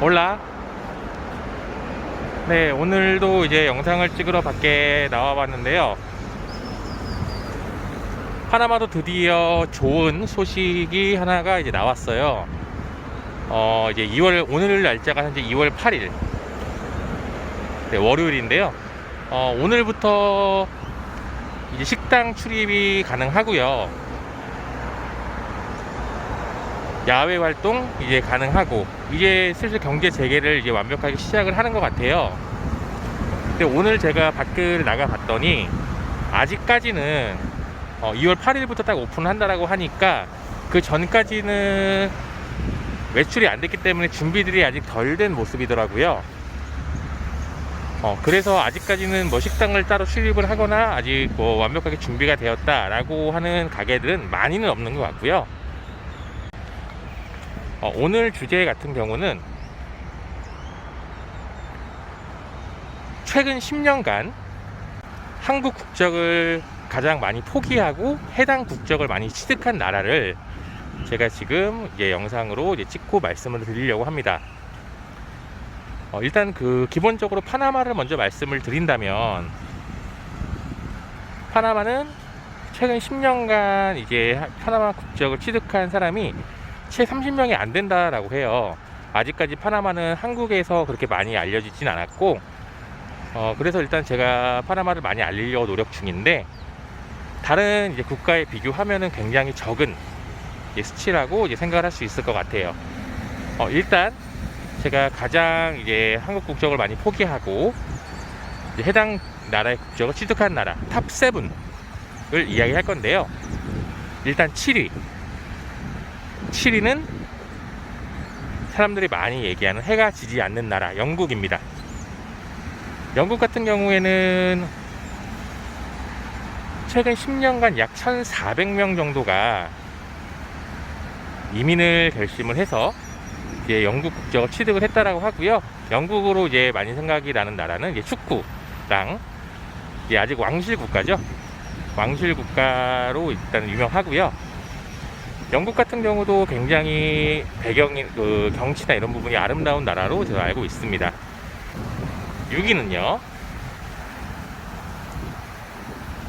올라. 네, 오늘도 이제 영상을 찍으러 밖에 나와 봤는데요. 파나마도 드디어 좋은 소식이 하나가 이제 나왔어요. 이제 오늘 날짜가 현재 2월 8일. 네, 월요일인데요. 오늘부터 이제 식당 출입이 가능하고요. 야외 활동 이제 가능하고, 이제 슬슬 경제 재개를 이제 완벽하게 시작을 하는 것 같아요. 근데 오늘 제가 밖을 나가 봤더니 아직까지는 2월 8일부터 딱 오픈한다라고 하니까 그 전까지는 외출이 안 됐기 때문에 준비들이 아직 덜 된 모습이더라고요. 그래서 아직까지는 뭐 식당을 따로 출입을 하거나 아직 뭐 완벽하게 준비가 되었다라고 하는 가게들은 많이는 없는 것 같고요. 오늘 주제 같은 경우는 최근 10년간 한국 국적을 가장 많이 포기하고 해당 국적을 많이 취득한 나라를 제가 지금 이제 영상으로 이제 찍고 말씀을 드리려고 합니다. 일단 기본적으로 파나마를 먼저 말씀을 드린다면, 파나마는 최근 10년간 이제 파나마 국적을 취득한 사람이 채 30명이 안 된다라고 해요. 아직까지 파나마는 한국에서 그렇게 많이 알려지진 않았고, 그래서 일단 제가 파나마를 많이 알리려고 노력 중인데, 다른 이제 국가에 비교하면은 굉장히 적은 수치라고 이제 생각을 할 수 있을 것 같아요. 일단 제가 가장 이제 한국 국적을 많이 포기하고 이제 해당 나라의 국적을 취득한 나라 탑 7을 이야기할 건데요. 일단 7위는 사람들이 많이 얘기하는 해가 지지 않는 나라, 영국입니다. 영국 같은 경우에는 최근 10년간 약 1,400명 정도가 이민을 결심을 해서 이제 영국 국적을 취득을 했다라고 하고요. 영국으로 이제 많이 생각이 나는 나라는 이제 축구랑 이제 아직 왕실 국가죠. 왕실 국가로 일단 유명하고요. 영국 같은 경우도 굉장히 배경이 경치나 이런 부분이 아름다운 나라로 제가 알고 있습니다. 6위는요,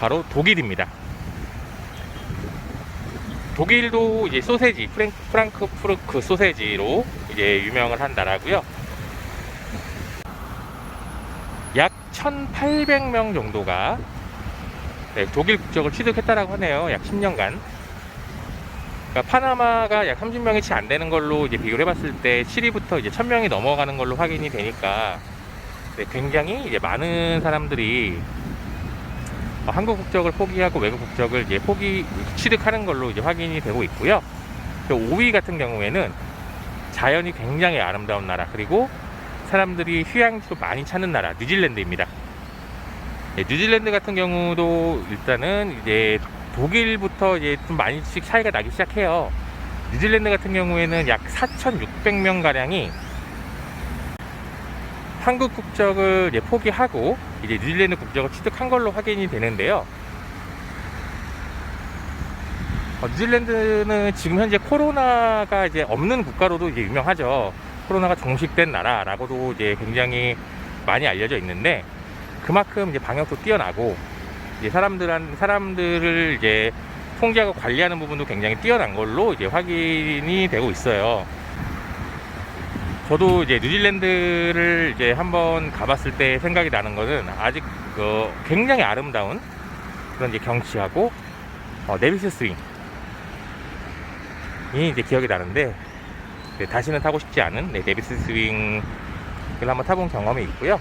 바로 독일입니다. 독일도 이제 소세지, 프랑크푸르트 소세지로 이제 유명을 한 나라고요. 약 1,800명 정도가 독일 국적을 취득했다라고 하네요. 약 10년간. 그러니까 파나마가 약 30명이 채 안 되는 걸로 이제 비교를 해봤을 때 7위부터 이제 1,000명이 넘어가는 걸로 확인이 되니까 굉장히 이제 많은 사람들이 한국 국적을 포기하고 외국 국적을 이제 취득하는 걸로 이제 확인이 되고 있고요. 5위 같은 경우에는 자연이 굉장히 아름다운 나라, 그리고 사람들이 휴양지로 많이 찾는 나라, 뉴질랜드입니다. 뉴질랜드 같은 경우도 일단은 이제 독일부터 이제 좀 많이씩 차이가 나기 시작해요. 뉴질랜드 같은 경우에는 약 4,600명 가량이 한국 국적을 이제 포기하고 이제 뉴질랜드 국적을 취득한 걸로 확인이 되는데요. 뉴질랜드는 지금 현재 코로나가 이제 없는 국가로도 이제 유명하죠. 코로나가 종식된 나라라고도 이제 굉장히 많이 알려져 있는데, 그만큼 이제 방역도 뛰어나고 이제 사람들을 이제 통제하고 관리하는 부분도 굉장히 뛰어난 걸로 이제 확인이 되고 있어요. 저도 이제 뉴질랜드를 이제 한번 가봤을 때 생각이 나는 것은 아직 굉장히 아름다운 그런 이제 경치하고 네비스 스윙이 이제 기억이 나는데, 다시는 타고 싶지 않은 네비스 스윙을 한번 타본 경험이 있고요.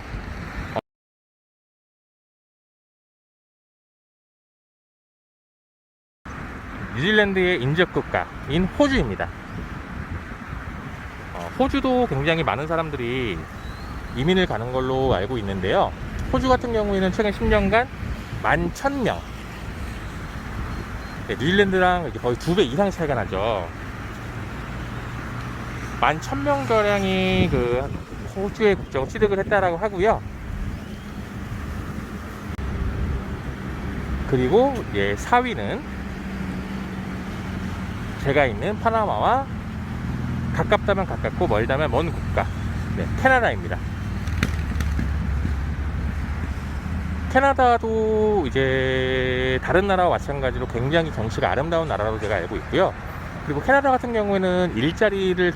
뉴질랜드의 인접 국가인 호주입니다. 호주도 굉장히 많은 사람들이 이민을 가는 걸로 알고 있는데요. 호주 같은 경우에는 최근 10년간 11,000명, 뉴질랜드랑 거의 2배 이상 차이가 나죠. 11,000명 가량이 호주의 국적을 취득을 했다라고 하고요. 그리고 4위는 제가 있는 파나마와 가깝다면 가깝고 멀다면 먼 국가, 네, 캐나다입니다. 캐나다도 이제 다른 나라와 마찬가지로 굉장히 경치가 아름다운 나라로 제가 알고 있고요. 그리고 캐나다 같은 경우에는 일자리를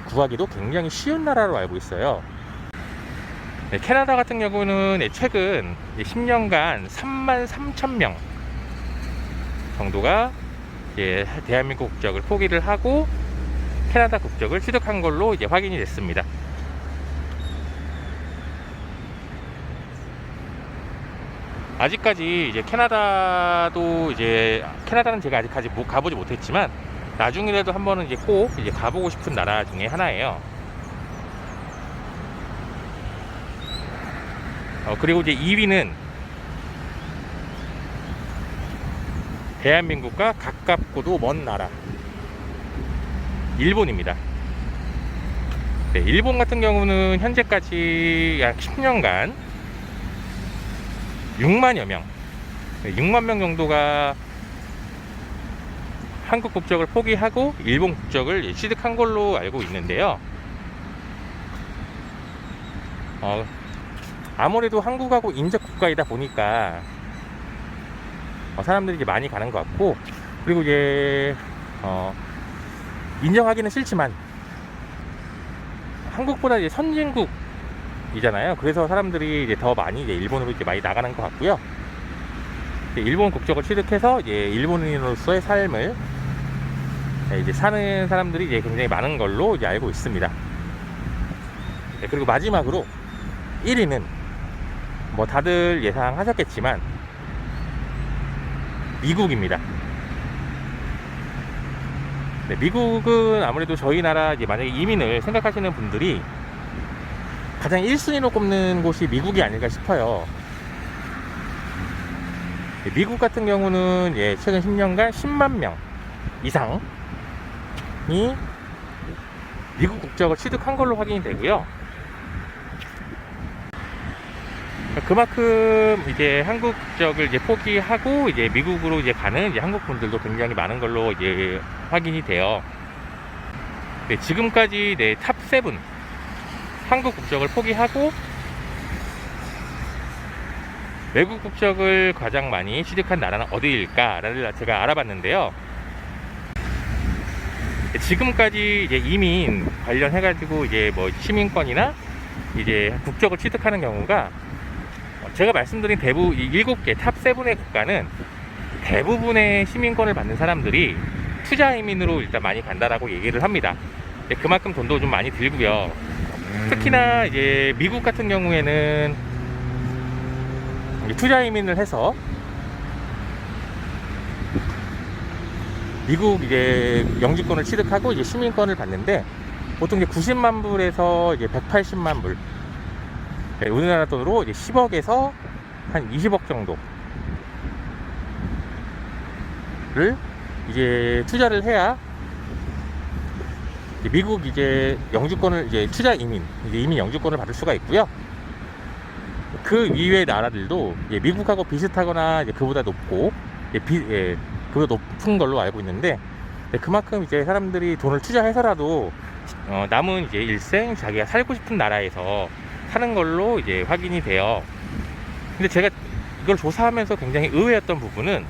구하기도 굉장히 쉬운 나라로 알고 있어요. 네, 캐나다 같은 경우는 최근 10년간 33,000명 정도가 이제 대한민국 국적을 포기를 하고 캐나다 국적을 취득한 걸로 이제 확인이 됐습니다. 아직까지 이제 캐나다는 제가 아직까지 가보지 못했지만 나중이라도 한번은 이제 꼭 이제 가보고 싶은 나라 중에 하나예요. 그리고 이제 2위는 대한민국과 가깝고도 먼 나라 일본입니다. 네, 일본 같은 경우는 현재까지 약 10년간 6만여 명, 6만 명 정도가 한국 국적을 포기하고 일본 국적을 취득한 걸로 알고 있는데요. 아무래도 한국하고 인접 국가이다 보니까 사람들이 이제 많이 가는 것 같고, 그리고 이제 인정하기는 싫지만 한국보다 이제 선진국이잖아요. 그래서 사람들이 이제 더 많이 이제 일본으로 이제 많이 나가는 것 같고요. 일본 국적을 취득해서 이제 일본인으로서의 삶을 이제 사는 사람들이 이제 굉장히 많은 걸로 이제 알고 있습니다. 그리고 마지막으로 1위는 뭐 다들 예상하셨겠지만 미국입니다. 네, 미국은 아무래도 저희 나라 이제 만약에 이민을 생각하시는 분들이 가장 1순위로 꼽는 곳이 미국이 아닐까 싶어요. 네, 미국 같은 경우는 최근 10년간 10만 명 이상이 미국 국적을 취득한 걸로 확인이 되고요. 그만큼 이제 한국 국적을 이제 포기하고 이제 미국으로 이제 가는 이제 한국 분들도 굉장히 많은 걸로 이제 확인이 돼요. 네, 지금까지 탑 7 한국 국적을 포기하고 외국 국적을 가장 많이 취득한 나라는 어디일까를 제가 알아봤는데요. 지금까지 이제 이민 관련해가지고 이제 뭐 시민권이나 이제 국적을 취득하는 경우가 제가 말씀드린 대부분 이 7개 탑 7의 국가는 대부분의 시민권을 받는 사람들이 투자 이민으로 일단 많이 간다라고 얘기를 합니다. 그만큼 돈도 좀 많이 들고요. 특히나 이제 미국 같은 경우에는 투자 이민을 해서 미국 이제 영주권을 취득하고 이제 시민권을 받는데 보통 이제 90만 불에서 이제 180만 불, 우리나라 돈으로 이제 10억에서 한 20억 정도를 이제 투자를 해야 이제 미국 이제 영주권을 이제 투자 이민, 이제 이민 영주권을 받을 수가 있고요. 그 이외의 나라들도 미국하고 비슷하거나 이제 그보다 높고 그보다 높은 걸로 알고 있는데 그만큼 이제 사람들이 돈을 투자해서라도 남은 이제 일생 자기가 살고 싶은 나라에서 사는 걸로 이제 확인이 돼요. 근데 제가 이걸 조사하면서 굉장히 의외였던 부분은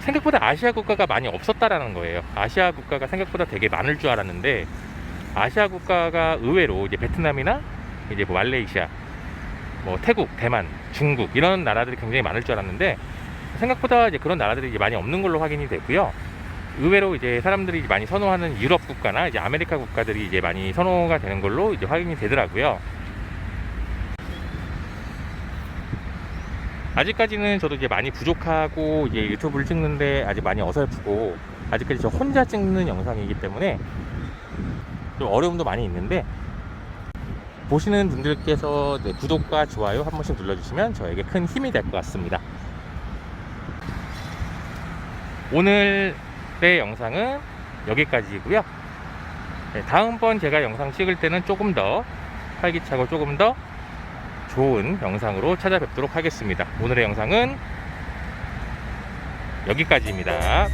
생각보다 아시아 국가가 많이 없었다라는 거예요. 아시아 국가가 생각보다 되게 많을 줄 알았는데 아시아 국가가 의외로 이제 베트남이나 이제 뭐 말레이시아, 뭐 태국, 대만, 중국 이런 나라들이 굉장히 많을 줄 알았는데 생각보다 이제 그런 나라들이 이제 많이 없는 걸로 확인이 되고요. 의외로 이제 사람들이 많이 선호하는 유럽 국가나 이제 아메리카 국가들이 이제 많이 선호가 되는 걸로 이제 확인이 되더라고요. 아직까지는 저도 이제 많이 부족하고 이제 유튜브를 찍는데 아직 많이 어설프고 아직까지 저 혼자 찍는 영상이기 때문에 좀 어려움도 많이 있는데 보시는 분들께서 구독과 좋아요 한 번씩 눌러주시면 저에게 큰 힘이 될 것 같습니다. 오늘의 영상은 여기까지이고요. 다음번 제가 영상 찍을 때는 조금 더 활기차고 조금 더 좋은 영상으로 찾아뵙도록 하겠습니다. 오늘의 영상은 여기까지입니다.